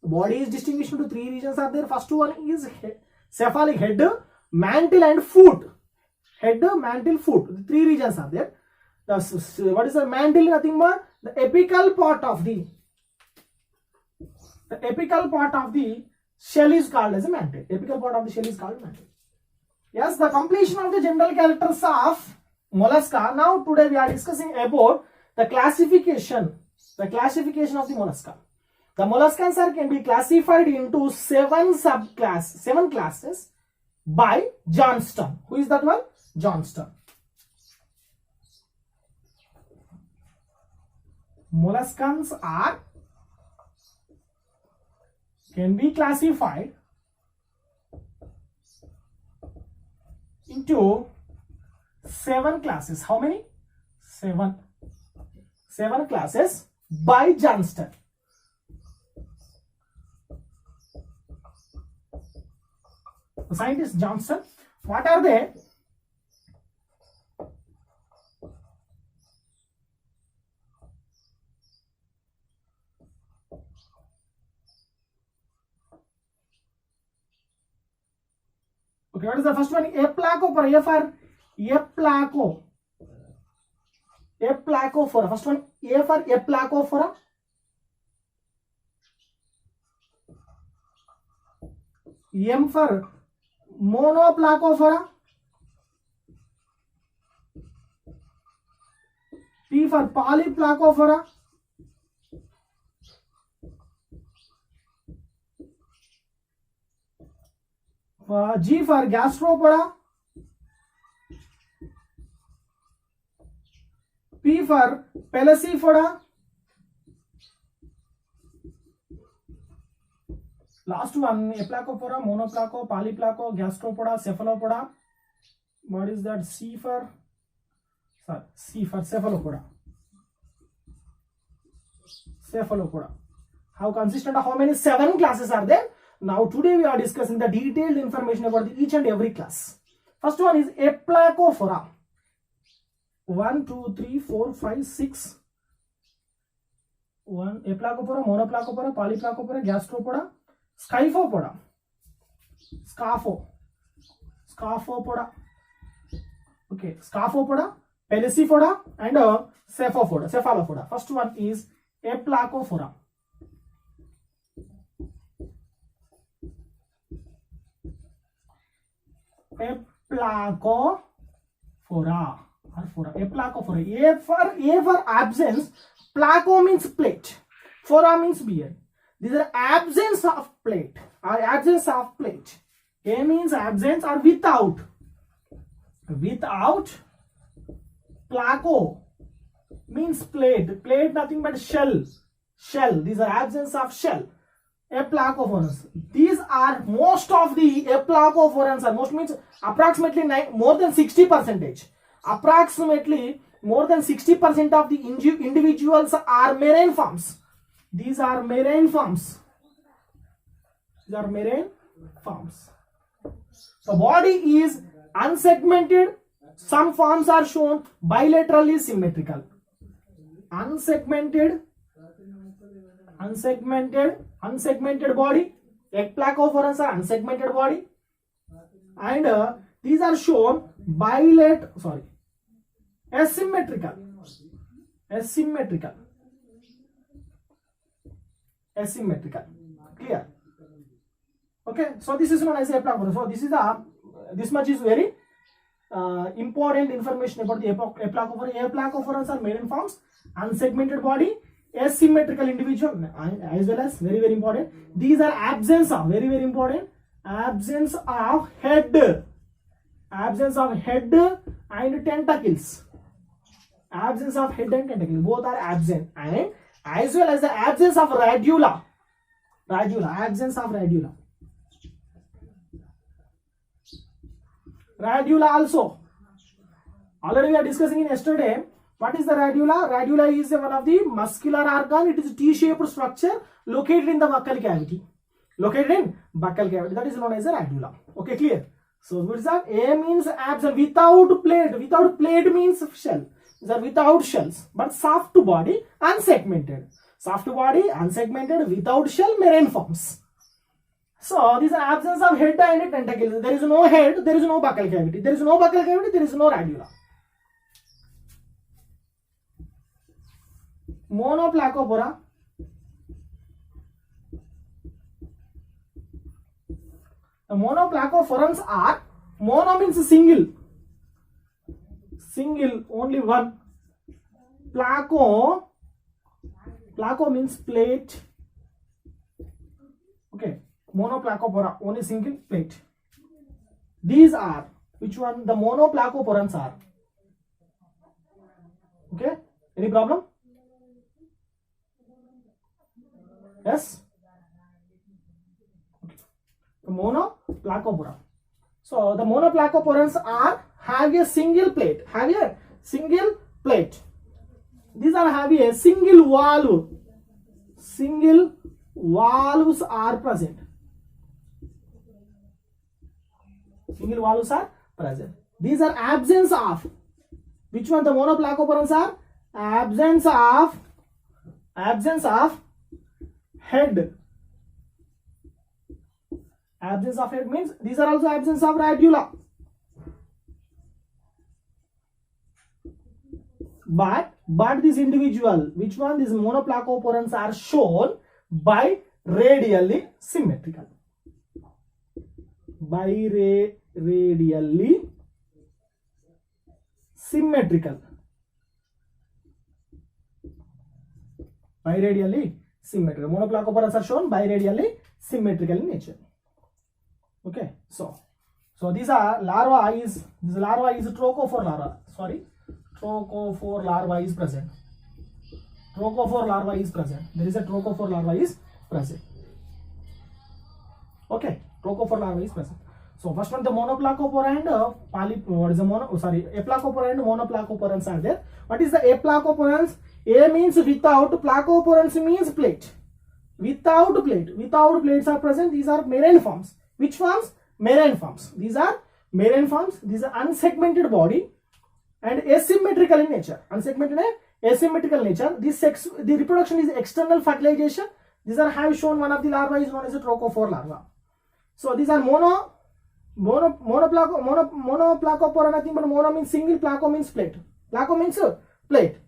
body is distinguished into three regions are there. First one is cephalic, head, mantle and foot. Head, mantle, foot. The three regions are there. What is the mantle? Nothing but the apical part of the shell is called as a mantle. Apical part of the shell is called mantle. Yes, the completion of the general characters of mollusca. Now today we are discussing about the classification of the mollusca. The molluscans can be classified into seven classes by Johnston. Who is that one? Johnston. Molluscans can be classified into seven classes. How many? Seven classes by Johnston. The scientist Johnston. What are they? Okay, what is the first one? Aplacophora. Aplacophora. First one, A for Aplacophora. M for Monoplacophora. P for Polyplacophora. G for Gastropoda. P for Pelecypoda. Last one, Aplacophora, Monoplaco, Polyplaco, Gastropoda, Cephalopoda. What is that? C for Cephalopoda. How consistent of how many? 7 classes are there. Now today we are discussing the detailed information about each and every class. First one is Aplacophora. 1, 2, 3, 4, 5, 6. 1 Aplacophora, Monoplacophora, Polyplacophora, Gastropoda, Scaphopoda, okay, Scaphopoda, Pelecypoda and Cephalopoda. First one is Aplacophora. Aplacophora. A for absence. Placo means plate. Phora means beard. These are absence of plate or absence of plate. A means absence or without. Without. Placo means plate. Plate nothing but shell. These are absence of shell. Aplacophorans. These are most of the Aplacophorans are most means approximately more than 60%. Approximately more than 60% of the individuals are marine forms. These are marine forms. The body is unsegmented. Some forms are shown bilaterally symmetrical. Unsegmented body. Aplacophorans are unsegmented body, and these are shown asymmetrical. Clear? Okay, so this is known as Aplacophora. So this much is very important information about the Aplacophora. Aplacophorans are marine forms, unsegmented body, asymmetrical individual, as well as very important. These are absence of absence of head and tentacles. Both are absent, and as well as the absence of radula. Radula also. Already we are discussing in yesterday. What is the radula? Radula is one of the muscular organ. It is a T-shaped structure located in the buccal cavity. That is known as a radula. Okay, clear? So what is that? A means absent, without plate. Without plate means shell. These are without shells, but soft body, unsegmented. Soft body, unsegmented, without shell, marine forms. So this is an absence of head and tentacles. There is no head, there is no buccal cavity. There is no buccal cavity, there is no radula. Monoplacopora. The monoplacophorans are, mono means single, only one. Placo means plate. Okay, monoplacopora, only single plate. These are, which one? The monoplacophorans are. Okay, any problem? Yes. The monoplacopora. So the monoplacophorans are have a single plate. These are having a single valve. Single valves are present. Single valves are present. These are absence of. Which one the monoplacophorans are? Absence of head. Absence of head means these are also absence of radula. But this individual, which one? These monoplacophorans are shown biradially symmetrical. Biradially symmetrical. Biradially symmetrical. Monoplacophorans are shown biradially symmetrical in nature. Okay, so these are larva is trochophore larva. Trochophore larva is present. There is a trochophore larva is present. Okay, trochophore larva is present. So first one, the monoplacophora and aplacophora and monoplacophorans are there. What is the aplacophorans? A means without, placophorans means plate. Without plates are present. These are marine forms. Which forms? Marine forms. These are marine forms. These are unsegmented body and asymmetrical in nature. Unsegmented and asymmetrical nature. The reproduction is external fertilization. These are have shown one of the larvae is known as a trochophore larva. So these are monoplacophora, nothing but mono means single, placo means plate. Placo means plate.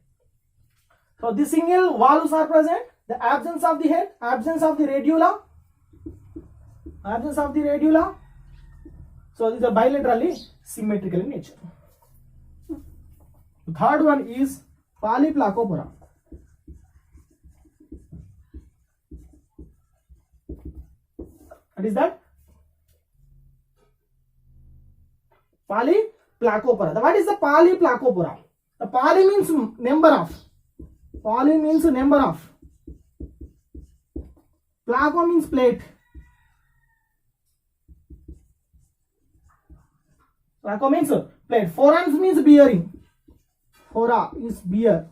So the single valves are present. The absence of the head, absence of the radula. So these are bilaterally symmetrical in nature. The third one is polyplacopora. What is that? Polyplacopora. What is the polyplacopora? The poly means number of. Placo means plate. Placo means plate. Forans means bearing. Fora is bear.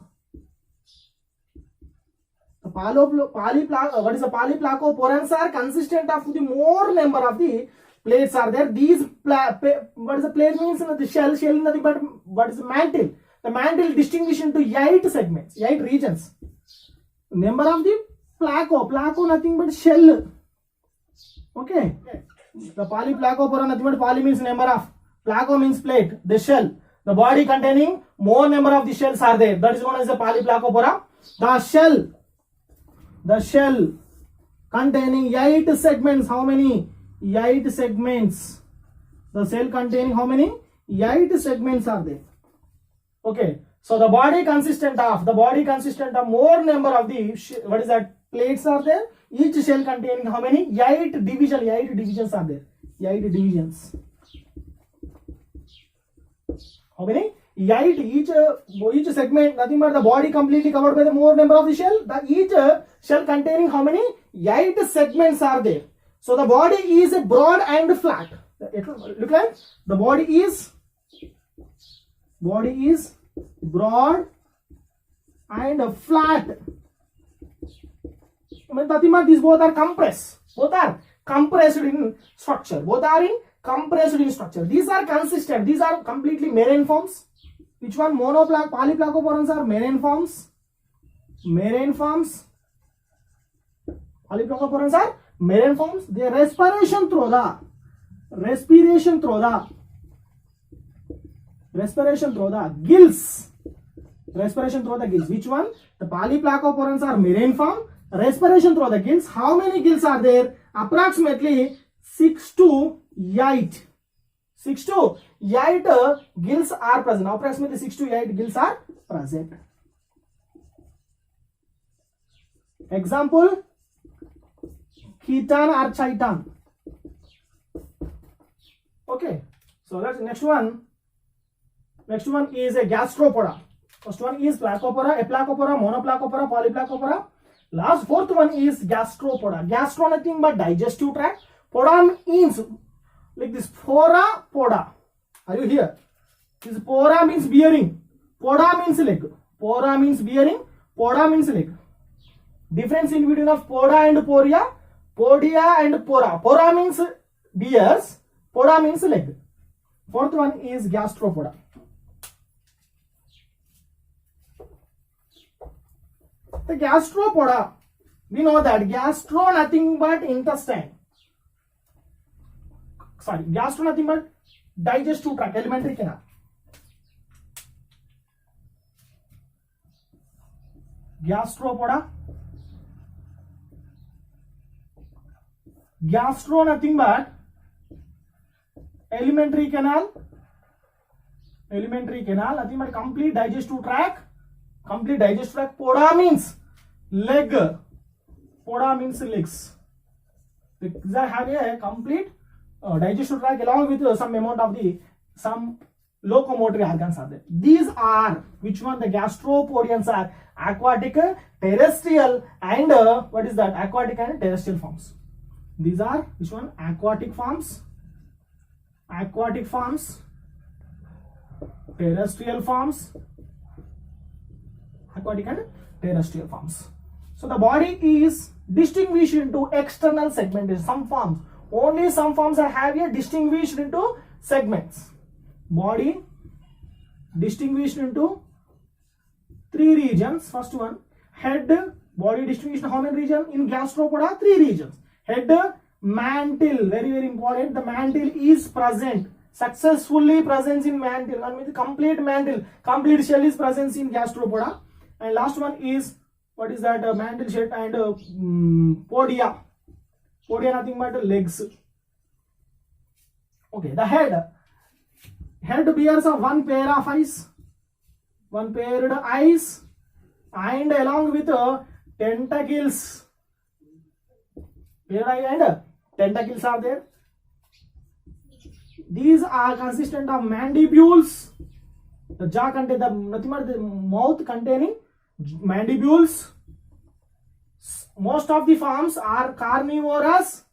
The what is the polyplacophorans are consistent of the more number of the plates are there. These what is the plate means? The shell nothing but what is the mantle? The mantle distinguished into 8 segments, 8 regions. Number of the placo nothing but shell. Okay. The polyplacopora nothing but poly means number of, placo means plate, the shell. The body containing more number of the shells are there. That is known as the polyplacopora. The shell containing 8 segments. How many? 8 segments. The cell containing how many? 8 segments are there. Okay. So the body consistent of more number of the what is that? Plates are there. Each shell containing how many? 8 divisions are there. 8 divisions. How many? 8. Each segment, nothing but the body completely covered by the more number of the shell. Each shell containing how many? 8 segments are there. So the body is broad and flat. Look like the body is broad and flat. Nothing but these both are compressed. Both are compressed in structure. These are consistent. These are completely marine forms. Which one? Polyplacophorans are marine forms. Polyplacophorans are marine forms. They respiration through the respiration through the gills. Respiration through the gills. Which one? The polyplacophorans are marine form. Respiration through the gills. How many gills are there? Approximately 6 to 8. 6 to 8 gills are present. Approximately 6 to 8 gills are present. Example, Khitan or Chiton. Okay, so that's next one. Next one is a gastropoda. First one is Placopora, Aplacopora, Monoplacopora, Polyplacopora. Last fourth one is gastropoda. Gastro nothing but digestive tract. Poda means like this, pora, poda. Are you here? This pora means bearing. Poda means leg. Pora means bearing. Poda means leg. Difference in between of poda and poria. Podia and pora. Pora means bears. Poda means leg. Fourth one is gastropoda. The gastropoda, we know that gastro nothing but intestine. Sorry, gastro nothing but digestive tract, alimentary canal. Gastropoda. Gastro nothing but alimentary canal. Alimentary canal, nothing but complete digestive tract. Complete digestive tract. Poda means leg. Poda means legs. These are having a complete digestive tract along with some amount of some locomotory organs are there. These are, which one? The gastropodians are aquatic, terrestrial, and what is that? Aquatic and terrestrial forms. These are, which one? Aquatic forms, terrestrial forms, aquatic and terrestrial forms. So the body is distinguished into external segments. Some forms, only some forms are having distinguished into segments. Body distinguished into 3 regions. First one, head. Body distinguished in how many regions? In gastropoda, 3 regions. Head, mantle, very very important. The mantle is present, successfully present in mantle. That means complete mantle, complete shell is present in gastropoda. And last one is, what is that? Mantle shell and podia. Podia nothing but legs. Okay, the head. Head bears of 1 pair of eyes, 1 paired eyes, and along with tentacles. Paired eye and tentacles are there. These are consistent of mandibules. The jaw contains the nothing but the mouth containing mandibules. Most of the forms are carnivorous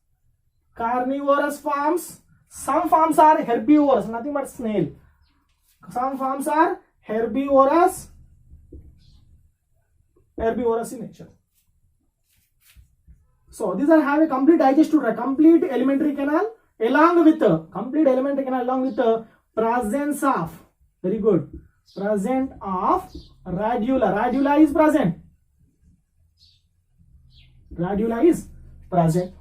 forms. Some forms are herbivorous, nothing but snail. Some forms are herbivorous in nature. So these are have a complete digestive tract, complete alimentary canal, along with the presence of, very good, present of radula. Radula is present. Radula is present.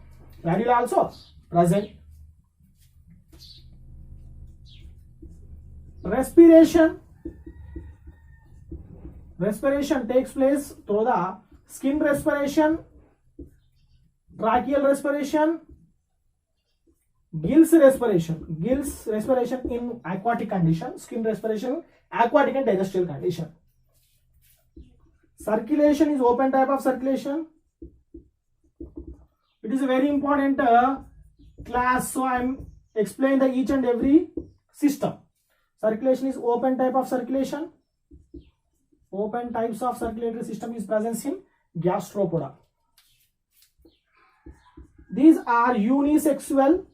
Radula also present. Respiration takes place through the skin respiration, tracheal respiration, gills respiration in aquatic condition, skin respiration aquatic and terrestrial condition. Circulation is open type of circulation. It is a very important class, so I am explaining the each and every system. Circulation is open type of circulation. Open types of circulatory system is present in gastropoda. These are unisexual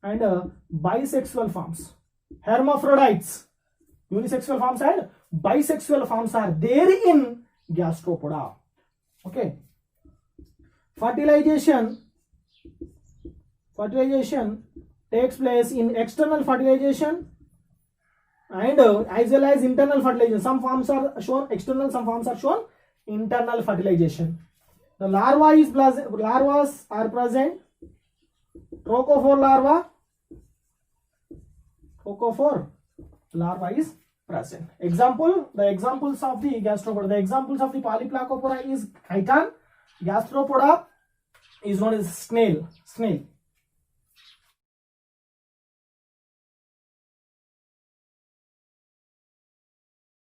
and bisexual forms. Hermaphrodites, unisexual forms and bisexual forms are there in gastropoda. Okay. Fertilization takes place in external fertilization and as well as internal fertilization. Some forms are shown external, some forms are shown internal fertilization. The larvas are present. Trophophore larva is present. The examples of the gastropoda. The examples of the polyplacophora is chiton. Gastropoda is known as snail.